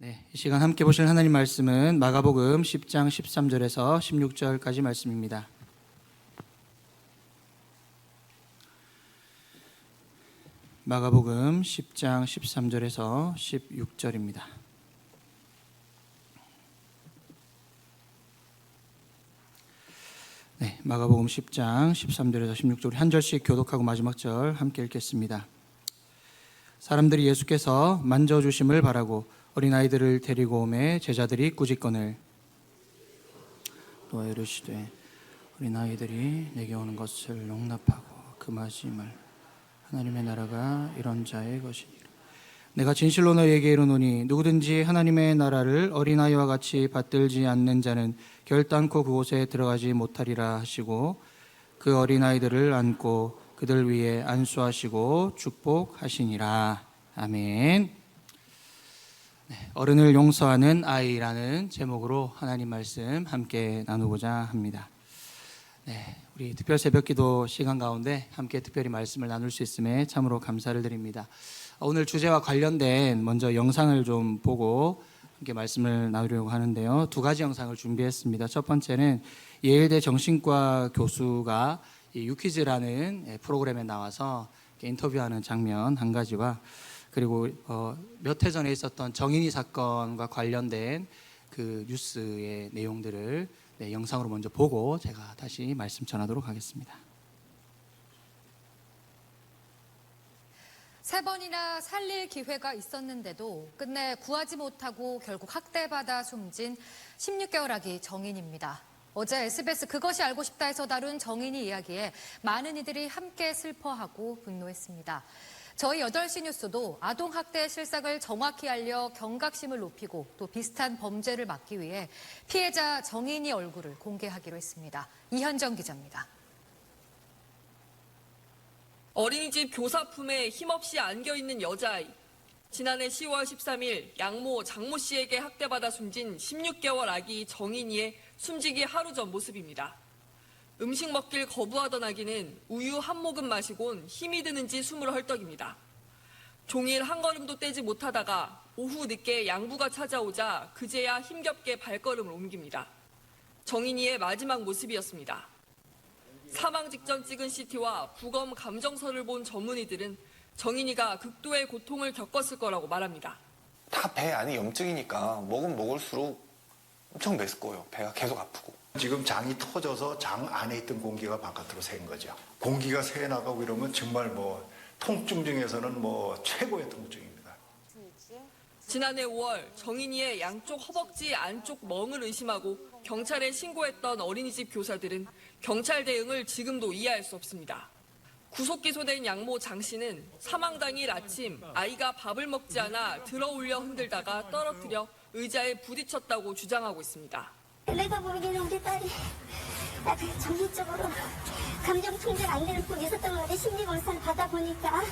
네, 이 시간 함께 보실 하나님 말씀은 마가복음 10장 13절에서 16절까지 말씀입니다. 마가복음 10장 13절에서 16절입니다. 네, 마가복음 10장 13절에서 16절 한 절씩 교독하고 마지막 절 함께 읽겠습니다. 사람들이 예수께서 만져주심을 바라고 어린아이들을 데리고 오매 제자들이 꾸짖거늘 또 이르시되 어린아이들이 내게 오는 것을 용납하고 금하지 말 하나님의 나라가 이런 자의 것이니라. 내가 진실로 너희에게 이르노니 누구든지 하나님의 나라를 어린아이와 같이 받들지 않는 자는 결단코 그곳에 들어가지 못하리라 하시고 그 어린아이들을 안고 그들 위에 안수하시고 축복하시니라. 아멘. 어른을 용서하는 아이라는 제목으로 하나님 말씀 함께 나누고자 합니다. 우리 특별 새벽기도 시간 가운데 함께 특별히 말씀을 나눌 수 있음에 참으로 감사를 드립니다. 오늘 주제와 관련된 먼저 영상을 좀 보고 함께 말씀을 나누려고 하는데요. 두 가지 영상을 준비했습니다. 첫 번째는 예일대 정신과 교수가 이 유퀴즈라는 프로그램에 나와서 인터뷰하는 장면 한 가지와 그리고 몇 해 전에 있었던 정인이 사건과 관련된 그 뉴스의 내용들을 영상으로 먼저 보고 제가 다시 말씀 전하도록 하겠습니다. 3번이나 살릴 기회가 있었는데도 끝내 구하지 못하고 결국 학대받아 숨진 16개월 아기 정인입니다. 어제 SBS 그것이 알고 싶다에서 다룬 정인이 이야기에 많은 이들이 함께 슬퍼하고 분노했습니다. 저희 8시 뉴스도 아동학대 실상을 정확히 알려 경각심을 높이고 또 비슷한 범죄를 막기 위해 피해자 정인이 얼굴을 공개하기로 했습니다. 이현정 기자입니다. 어린이집 교사 품에 힘없이 안겨있는 여자아이. 지난해 10월 13일 양모 장모 씨에게 학대받아 숨진 16개월 아기 정인이의 숨지기 하루 전 모습입니다. 음식 먹길 거부하던 아기는 우유 한 모금 마시곤 힘이 드는지 숨을 헐떡입니다. 종일 한 걸음도 떼지 못하다가 오후 늦게 양부가 찾아오자 그제야 힘겹게 발걸음을 옮깁니다. 정인이의 마지막 모습이었습니다. 사망 직전 찍은 CT와 부검 감정서를 본 전문의들은 정인이가 극도의 고통을 겪었을 거라고 말합니다. 다 배 안에 염증이니까 먹으면 먹을수록 엄청 메스 거예요. 배가 계속 아프고. 지금 장이 터져서 장 안에 있던 공기가 바깥으로 새는 거죠. 공기가 새나가고 이러면 정말 통증 중에서는 최고의 통증입니다. 지난해 5월 정인이의 양쪽 허벅지 안쪽 멍을 의심하고 경찰에 신고했던 어린이집 교사들은 경찰 대응을 지금도 이해할 수 없습니다. 구속 기소된 양모 장 씨는 사망 당일 아침 아이가 밥을 먹지 않아 들어올려 흔들다가 떨어뜨려 의자에 부딪혔다고 주장하고 있습니다. 내다보기에는 우리 딸이 정신적으로 감정 통제 안 되는 폭이 있었던 건데 심리검사를 받아보니까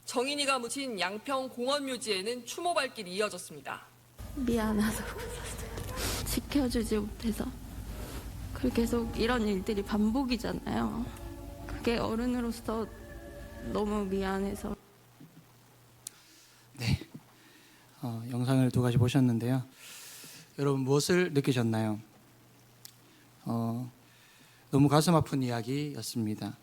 정인이가 묻힌 양평 공원묘지에는 추모 발길이 이어졌습니다. 미안하다고 썼어요. 지켜주지 못해서. 그리고 계속 이런 일들이 반복이잖아요. 그게 어른으로서 너무 미안해서. 영상을 두 가지 보셨는데요. 여러분 무엇을 느끼셨나요? 너무 가슴 아픈 이야기였습니다.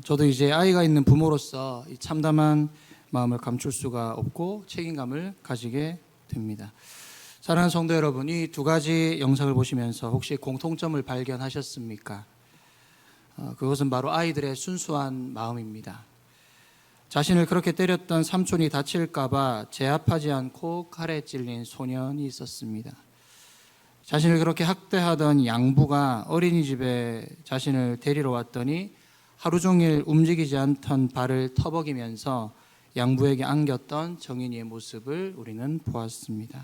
저도 이제 아이가 있는 부모로서 이 참담한 마음을 감출 수가 없고 책임감을 가지게 됩니다. 사랑하는 성도 여러분, 이 두 가지 영상을 보시면서 혹시 공통점을 발견하셨습니까? 그것은 바로 아이들의 순수한 마음입니다. 자신을 그렇게 때렸던 삼촌이 다칠까봐 제압하지 않고 칼에 찔린 소년이 있었습니다. 자신을 그렇게 학대하던 양부가 어린이집에 자신을 데리러 왔더니 하루 종일 움직이지 않던 발을 터벅이면서 양부에게 안겼던 정인이의 모습을 우리는 보았습니다.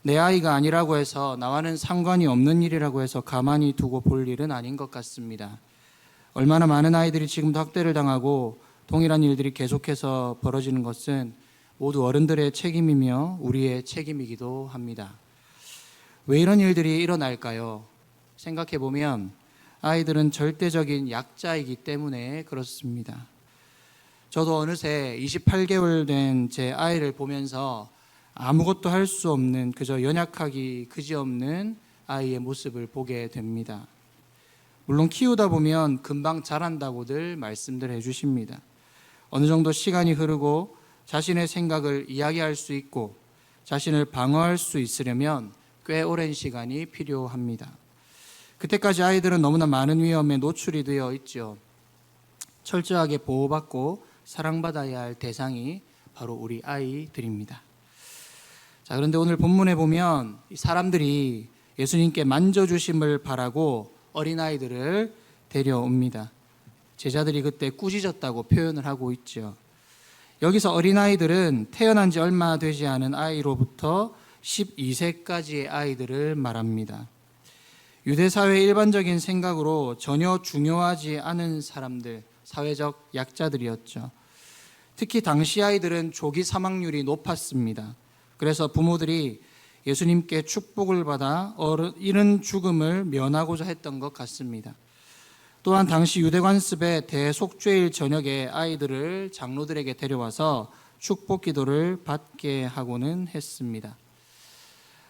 내 아이가 아니라고 해서 나와는 상관이 없는 일이라고 해서 가만히 두고 볼 일은 아닌 것 같습니다. 얼마나 많은 아이들이 지금도 학대를 당하고 동일한 일들이 계속해서 벌어지는 것은 모두 어른들의 책임이며 우리의 책임이기도 합니다. 왜 이런 일들이 일어날까요? 생각해 보면 아이들은 절대적인 약자이기 때문에 그렇습니다. 저도 어느새 28개월 된 제 아이를 보면서 아무것도 할 수 없는 그저 연약하기 그지없는 아이의 모습을 보게 됩니다. 물론 키우다 보면 금방 자란다고들 말씀들 해주십니다. 어느 정도 시간이 흐르고 자신의 생각을 이야기할 수 있고 자신을 방어할 수 있으려면 꽤 오랜 시간이 필요합니다. 그때까지 아이들은 너무나 많은 위험에 노출이 되어 있죠. 철저하게 보호받고 사랑받아야 할 대상이 바로 우리 아이들입니다. 자, 그런데 오늘 본문에 보면 사람들이 예수님께 만져주심을 바라고 어린아이들을 데려옵니다. 제자들이 그때 꾸짖었다고 표현을 하고 있죠. 여기서 어린아이들은 태어난 지 얼마 되지 않은 아이로부터 12세까지의 아이들을 말합니다. 유대사회의 일반적인 생각으로 전혀 중요하지 않은 사람들, 사회적 약자들이었죠. 특히 당시 아이들은 조기 사망률이 높았습니다. 그래서 부모들이 예수님께 축복을 받아 이른 죽음을 면하고자 했던 것 같습니다. 또한 당시 유대관습의 대속죄일 저녁에 아이들을 장로들에게 데려와서 축복 기도를 받게 하고는 했습니다.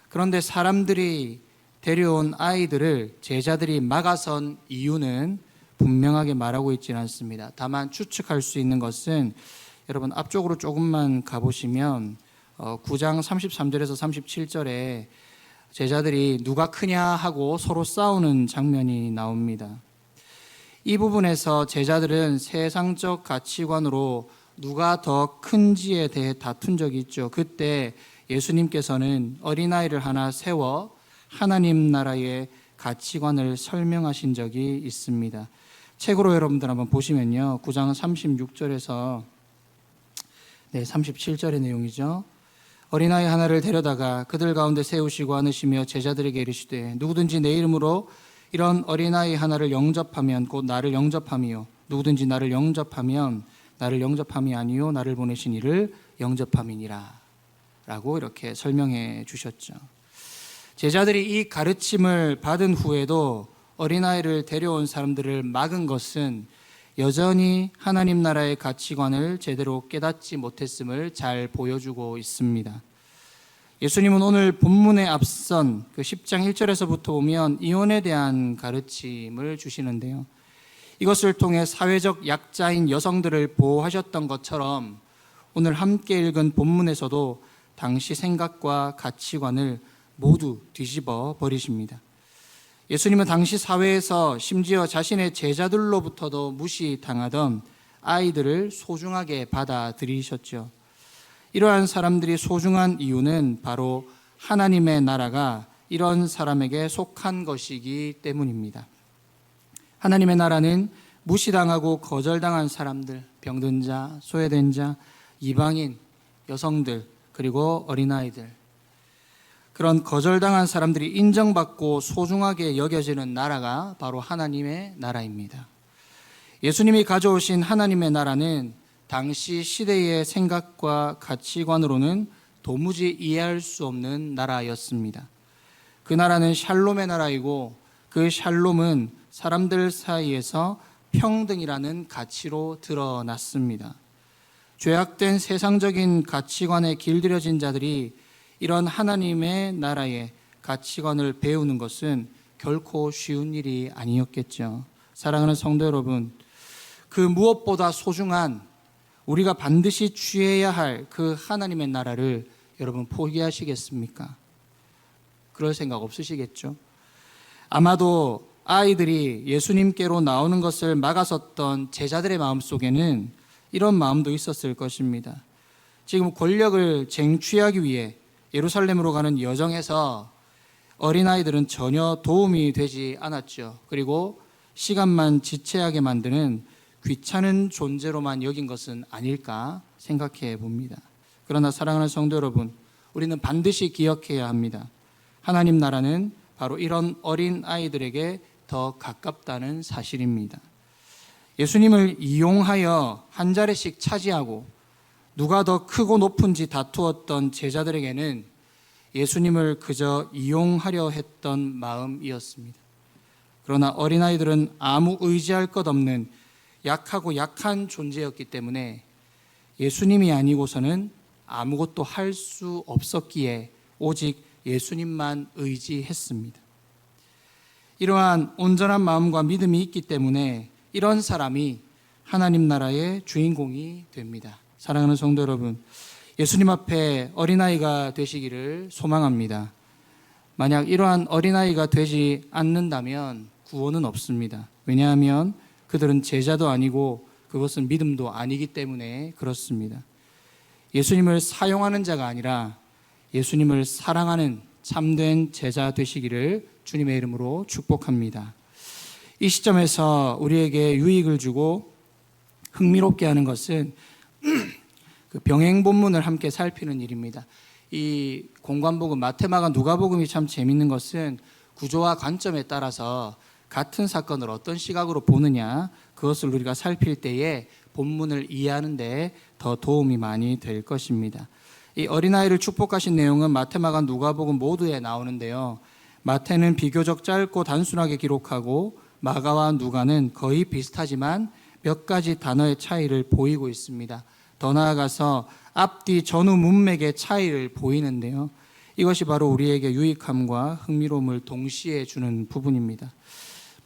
그런데 사람들이 데려온 아이들을 제자들이 막아선 이유는 분명하게 말하고 있지는 않습니다. 다만 추측할 수 있는 것은 여러분 앞쪽으로 조금만 가보시면 9장 33절에서 37절에 제자들이 누가 크냐 하고 서로 싸우는 장면이 나옵니다. 이 부분에서 제자들은 세상적 가치관으로 누가 더 큰지에 대해 다툰 적이 있죠. 그때 예수님께서는 어린아이를 하나 세워 하나님 나라의 가치관을 설명하신 적이 있습니다. 책으로 여러분들 한번 보시면요. 9장 36절에서 37절의 내용이죠. 어린아이 하나를 데려다가 그들 가운데 세우시고 안으시며 제자들에게 이르시되 누구든지 내 이름으로 이런 어린아이 하나를 영접하면 곧 나를 영접함이요 누구든지 나를 영접하면 나를 영접함이 아니요 나를 보내신 이를 영접함이니라 라고 이렇게 설명해 주셨죠. 제자들이 이 가르침을 받은 후에도 어린아이를 데려온 사람들을 막은 것은 여전히 하나님 나라의 가치관을 제대로 깨닫지 못했음을 잘 보여주고 있습니다. 예수님은 오늘 본문에 앞선 그 10장 1절에서부터 보면 이혼에 대한 가르침을 주시는데요. 이것을 통해 사회적 약자인 여성들을 보호하셨던 것처럼 오늘 함께 읽은 본문에서도 당시 생각과 가치관을 모두 뒤집어 버리십니다. 예수님은 당시 사회에서 심지어 자신의 제자들로부터도 무시당하던 아이들을 소중하게 받아들이셨죠. 이러한 사람들이 소중한 이유는 바로 하나님의 나라가 이런 사람에게 속한 것이기 때문입니다. 하나님의 나라는 무시당하고 거절당한 사람들, 병든 자, 소외된 자, 이방인, 여성들, 그리고 어린아이들, 그런 거절당한 사람들이 인정받고 소중하게 여겨지는 나라가 바로 하나님의 나라입니다. 예수님이 가져오신 하나님의 나라는 당시 시대의 생각과 가치관으로는 도무지 이해할 수 없는 나라였습니다. 그 나라는 샬롬의 나라이고 그 샬롬은 사람들 사이에서 평등이라는 가치로 드러났습니다. 죄악된 세상적인 가치관에 길들여진 자들이 이런 하나님의 나라의 가치관을 배우는 것은 결코 쉬운 일이 아니었겠죠. 사랑하는 성도 여러분, 그 무엇보다 소중한 우리가 반드시 취해야 할 그 하나님의 나라를 여러분 포기하시겠습니까? 그럴 생각 없으시겠죠? 아마도 아이들이 예수님께로 나오는 것을 막아섰던 제자들의 마음속에는 이런 마음도 있었을 것입니다. 지금 권력을 쟁취하기 위해 예루살렘으로 가는 여정에서 어린아이들은 전혀 도움이 되지 않았죠. 그리고 시간만 지체하게 만드는 귀찮은 존재로만 여긴 것은 아닐까 생각해 봅니다. 그러나 사랑하는 성도 여러분, 우리는 반드시 기억해야 합니다. 하나님 나라는 바로 이런 어린아이들에게 더 가깝다는 사실입니다. 예수님을 이용하여 한 자리씩 차지하고 누가 더 크고 높은지 다투었던 제자들에게는 예수님을 그저 이용하려 했던 마음이었습니다. 그러나 어린아이들은 아무 의지할 것 없는 약하고 약한 존재였기 때문에 예수님이 아니고서는 아무것도 할 수 없었기에 오직 예수님만 의지했습니다. 이러한 온전한 마음과 믿음이 있기 때문에 이런 사람이 하나님 나라의 주인공이 됩니다. 사랑하는 성도 여러분, 예수님 앞에 어린아이가 되시기를 소망합니다. 만약 이러한 어린아이가 되지 않는다면 구원은 없습니다. 왜냐하면 그들은 제자도 아니고 그것은 믿음도 아니기 때문에 그렇습니다. 예수님을 사용하는 자가 아니라 예수님을 사랑하는 참된 제자 되시기를 주님의 이름으로 축복합니다. 이 시점에서 우리에게 유익을 주고 흥미롭게 하는 것은 그 병행 본문을 함께 살피는 일입니다. 이 공관복음, 마태마가, 누가복음이 참 재밌는 것은 구조와 관점에 따라서 같은 사건을 어떤 시각으로 보느냐, 그것을 우리가 살필 때에 본문을 이해하는 데 더 도움이 많이 될 것입니다. 이 어린아이를 축복하신 내용은 마태마가, 누가복음 모두에 나오는데요. 마태는 비교적 짧고 단순하게 기록하고 마가와 누가는 거의 비슷하지만 몇 가지 단어의 차이를 보이고 있습니다. 더 나아가서 앞뒤 전후 문맥의 차이를 보이는데요. 이것이 바로 우리에게 유익함과 흥미로움을 동시에 주는 부분입니다.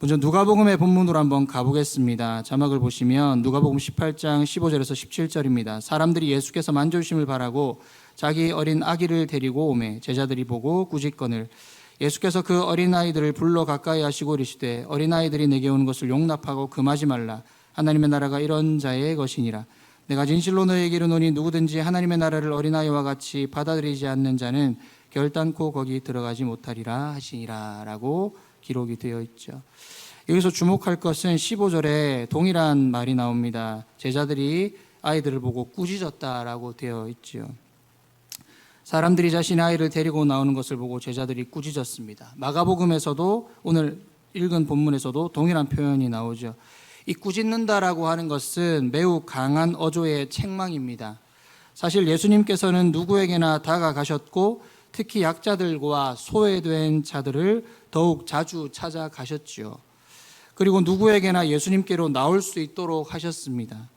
먼저 누가복음의 본문으로 한번 가보겠습니다. 자막을 보시면 누가복음 18장 15절에서 17절입니다. 사람들이 예수께서 만져주심을 바라고 자기 어린 아기를 데리고 오매 제자들이 보고 꾸짖거늘 예수께서 그 어린아이들을 불러 가까이 하시고 이르시되 어린아이들이 내게 오는 것을 용납하고 금하지 말라. 하나님의 나라가 이런 자의 것이니라. 내가 진실로 너희에게 이르노니 누구든지 하나님의 나라를 어린아이와 같이 받아들이지 않는 자는 결단코 거기 들어가지 못하리라 하시니라 라고 기록이 되어 있죠. 여기서 주목할 것은 15절에 동일한 말이 나옵니다. 제자들이 아이들을 보고 꾸짖었다라고 되어 있죠. 사람들이 자신의 아이를 데리고 나오는 것을 보고 제자들이 꾸짖었습니다. 마가복음에서도 오늘 읽은 본문에서도 동일한 표현이 나오죠. 이 꾸짖는다라고 하는 것은 매우 강한 어조의 책망입니다. 사실 예수님께서는 누구에게나 다가가셨고 특히 약자들과 소외된 자들을 더욱 자주 찾아가셨지요. 그리고 누구에게나 예수님께로 나올 수 있도록 하셨습니다.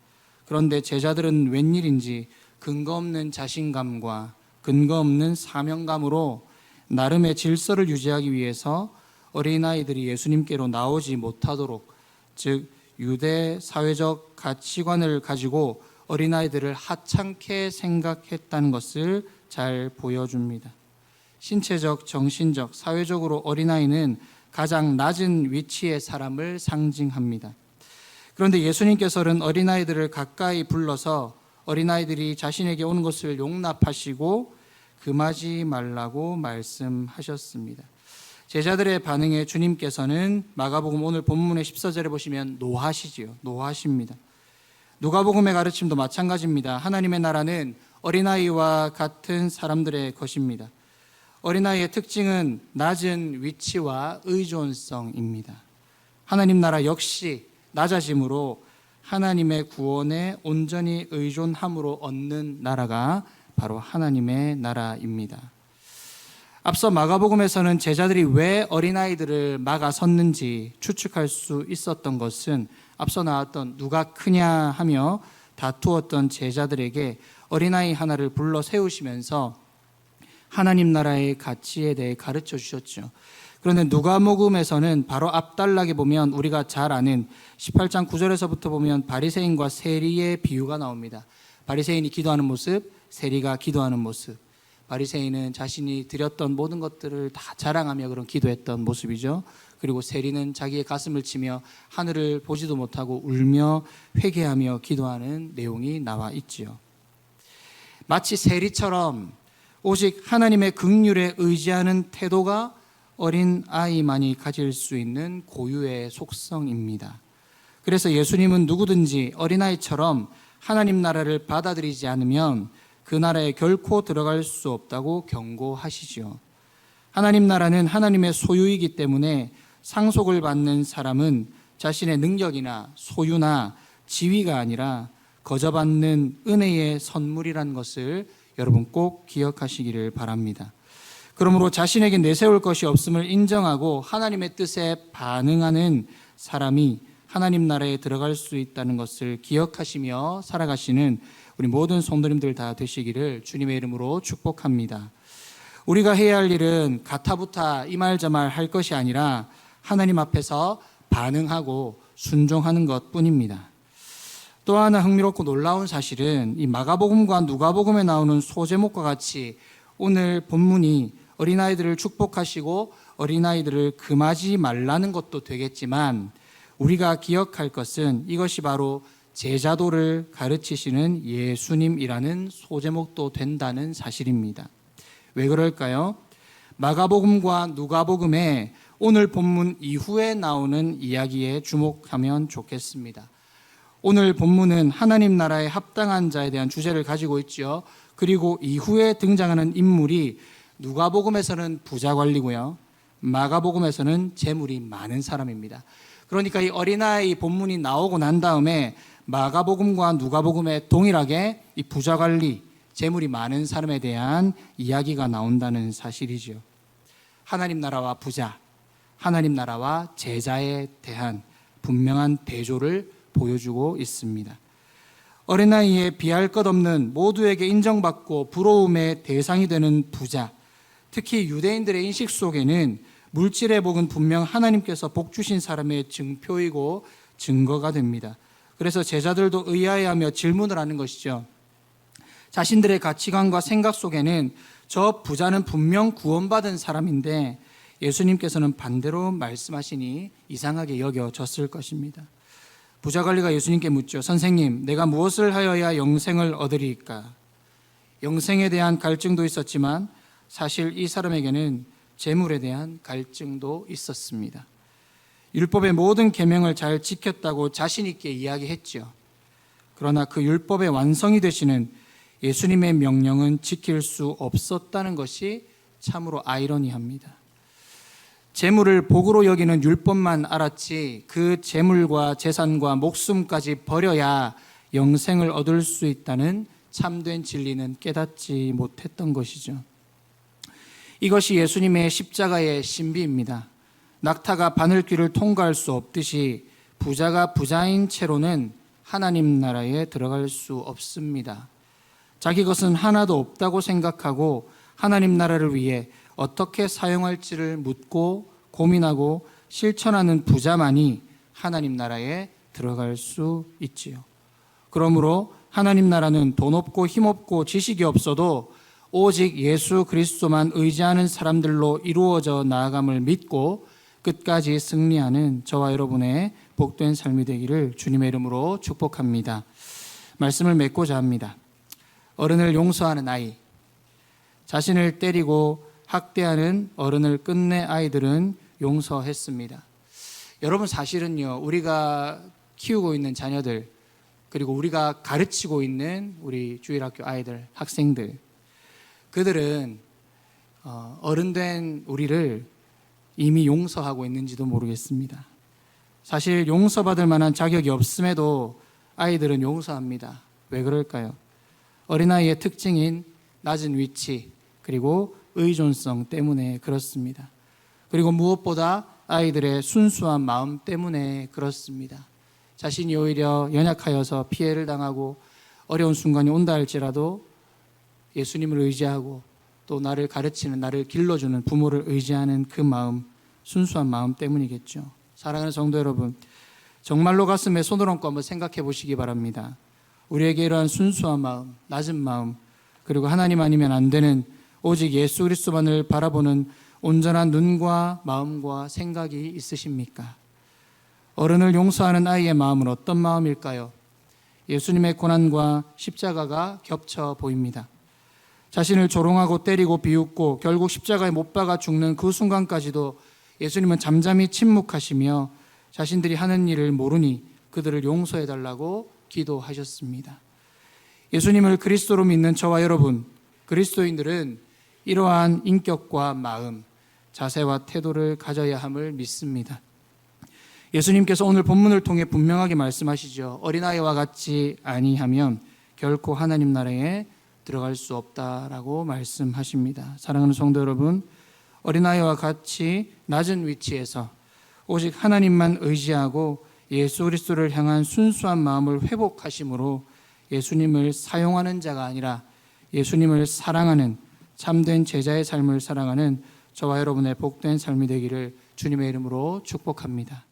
그런데 제자들은 웬일인지 근거 없는 자신감과 근거 없는 사명감으로 나름의 질서를 유지하기 위해서 어린아이들이 예수님께로 나오지 못하도록, 즉 유대 사회적 가치관을 가지고 어린아이들을 하찮게 생각했다는 것을 잘 보여줍니다. 신체적, 정신적, 사회적으로 어린아이는 가장 낮은 위치의 사람을 상징합니다. 그런데 예수님께서는 어린아이들을 가까이 불러서 어린아이들이 자신에게 오는 것을 용납하시고 금하지 말라고 말씀하셨습니다. 제자들의 반응에 주님께서는 마가복음 오늘 본문의 14절에 보시면 노하시지요. 노하십니다. 누가복음의 가르침도 마찬가지입니다. 하나님의 나라는 어린아이와 같은 사람들의 것입니다. 어린아이의 특징은 낮은 위치와 의존성입니다. 하나님 나라 역시 낮아짐으로 하나님의 구원에 온전히 의존함으로 얻는 나라가 바로 하나님의 나라입니다. 앞서 마가복음에서는 제자들이 왜 어린아이들을 막아섰는지 추측할 수 있었던 것은 앞서 나왔던 누가 크냐 하며 다투었던 제자들에게 어린아이 하나를 불러 세우시면서 하나님 나라의 가치에 대해 가르쳐 주셨죠. 그런데 누가복음에서는 바로 앞단락에 보면 우리가 잘 아는 18장 9절에서부터 보면 바리새인과 세리의 비유가 나옵니다. 바리새인이 기도하는 모습, 세리가 기도하는 모습. 바리새인은 자신이 드렸던 모든 것들을 다 자랑하며 그런 기도했던 모습이죠. 그리고 세리는 자기의 가슴을 치며 하늘을 보지도 못하고 울며 회개하며 기도하는 내용이 나와 있지요. 마치 세리처럼 오직 하나님의 긍휼에 의지하는 태도가 어린 아이만이 가질 수 있는 고유의 속성입니다. 그래서 예수님은 누구든지 어린아이처럼 하나님 나라를 받아들이지 않으면 그 나라에 결코 들어갈 수 없다고 경고하시죠. 하나님 나라는 하나님의 소유이기 때문에 상속을 받는 사람은 자신의 능력이나 소유나 지위가 아니라 거저받는 은혜의 선물이라는 것을 여러분 꼭 기억하시기를 바랍니다. 그러므로 자신에게 내세울 것이 없음을 인정하고 하나님의 뜻에 반응하는 사람이 하나님 나라에 들어갈 수 있다는 것을 기억하시며 살아가시는 우리 모든 성도님들 다 되시기를 주님의 이름으로 축복합니다. 우리가 해야 할 일은 가타부타 이 말 저 말 할 것이 아니라 하나님 앞에서 반응하고 순종하는 것뿐입니다. 또 하나 흥미롭고 놀라운 사실은 이 마가복음과 누가복음에 나오는 소제목과 같이 오늘 본문이 어린아이들을 축복하시고 어린아이들을 금하지 말라는 것도 되겠지만 우리가 기억할 것은 이것이 바로 제자도를 가르치시는 예수님이라는 소제목도 된다는 사실입니다. 왜 그럴까요? 마가복음과 누가복음에 오늘 본문 이후에 나오는 이야기에 주목하면 좋겠습니다. 오늘 본문은 하나님 나라에 합당한 자에 대한 주제를 가지고 있죠. 그리고 이후에 등장하는 인물이 누가복음에서는 부자 관리고요. 마가복음에서는 재물이 많은 사람입니다. 그러니까 이 어린아이 본문이 나오고 난 다음에 마가복음과 누가복음에 동일하게 이 부자 관리, 재물이 많은 사람에 대한 이야기가 나온다는 사실이죠. 하나님 나라와 부자, 하나님 나라와 제자에 대한 분명한 대조를 보여주고 있습니다. 어린아이에 비할 것 없는 모두에게 인정받고 부러움의 대상이 되는 부자, 특히 유대인들의 인식 속에는 물질의 복은 분명 하나님께서 복 주신 사람의 증표이고 증거가 됩니다. 그래서 제자들도 의아해하며 질문을 하는 것이죠. 자신들의 가치관과 생각 속에는 저 부자는 분명 구원받은 사람인데 예수님께서는 반대로 말씀하시니 이상하게 여겨졌을 것입니다. 부자 관리가 예수님께 묻죠. 선생님, 내가 무엇을 하여야 영생을 얻으리이까? 영생에 대한 갈증도 있었지만 사실 이 사람에게는 재물에 대한 갈증도 있었습니다. 율법의 모든 계명을 잘 지켰다고 자신 있게 이야기했죠. 그러나 그 율법의 완성이 되시는 예수님의 명령은 지킬 수 없었다는 것이 참으로 아이러니합니다. 재물을 복으로 여기는 율법만 알았지 그 재물과 재산과 목숨까지 버려야 영생을 얻을 수 있다는 참된 진리는 깨닫지 못했던 것이죠. 이것이 예수님의 십자가의 신비입니다. 낙타가 바늘귀를 통과할 수 없듯이 부자가 부자인 채로는 하나님 나라에 들어갈 수 없습니다. 자기 것은 하나도 없다고 생각하고 하나님 나라를 위해 어떻게 사용할지를 묻고 고민하고 실천하는 부자만이 하나님 나라에 들어갈 수 있지요. 그러므로 하나님 나라는 돈 없고 힘 없고 지식이 없어도 오직 예수 그리스도만 의지하는 사람들로 이루어져 나아감을 믿고 끝까지 승리하는 저와 여러분의 복된 삶이 되기를 주님의 이름으로 축복합니다. 말씀을 맺고자 합니다. 어른을 용서하는 아이, 자신을 때리고 학대하는 어른을 끝내 아이들은 용서했습니다. 여러분, 사실은요, 우리가 키우고 있는 자녀들, 그리고 우리가 가르치고 있는 우리 주일학교 아이들, 학생들, 그들은 어른된 우리를 이미 용서하고 있는지도 모르겠습니다. 사실 용서받을 만한 자격이 없음에도 아이들은 용서합니다. 왜 그럴까요? 어린아이의 특징인 낮은 위치, 그리고 의존성 때문에 그렇습니다. 그리고 무엇보다 아이들의 순수한 마음 때문에 그렇습니다. 자신이 오히려 연약하여서 피해를 당하고 어려운 순간이 온다 할지라도 예수님을 의지하고 또 나를 가르치는, 나를 길러주는 부모를 의지하는 그 마음, 순수한 마음 때문이겠죠. 사랑하는 성도 여러분, 정말로 가슴에 손을 얹고 한번 생각해 보시기 바랍니다. 우리에게 이러한 순수한 마음, 낮은 마음, 그리고 하나님 아니면 안 되는 오직 예수 그리스도만을 바라보는 온전한 눈과 마음과 생각이 있으십니까? 어른을 용서하는 아이의 마음은 어떤 마음일까요? 예수님의 고난과 십자가가 겹쳐 보입니다. 자신을 조롱하고 때리고 비웃고 결국 십자가에 못 박아 죽는 그 순간까지도 예수님은 잠잠히 침묵하시며 자신들이 하는 일을 모르니 그들을 용서해달라고 기도하셨습니다. 예수님을 그리스도로 믿는 저와 여러분, 그리스도인들은 이러한 인격과 마음, 자세와 태도를 가져야 함을 믿습니다. 예수님께서 오늘 본문을 통해 분명하게 말씀하시죠. 어린아이와 같이 아니하면 결코 하나님 나라에 들어갈 수 없다라고 말씀하십니다. 사랑하는 성도 여러분, 어린아이와 같이 낮은 위치에서 오직 하나님만 의지하고 예수 그리스도를 향한 순수한 마음을 회복하심으로 예수님을 사용하는 자가 아니라 예수님을 사랑하는 참된 제자의 삶을 살아가는 저와 여러분의 복된 삶이 되기를 주님의 이름으로 축복합니다.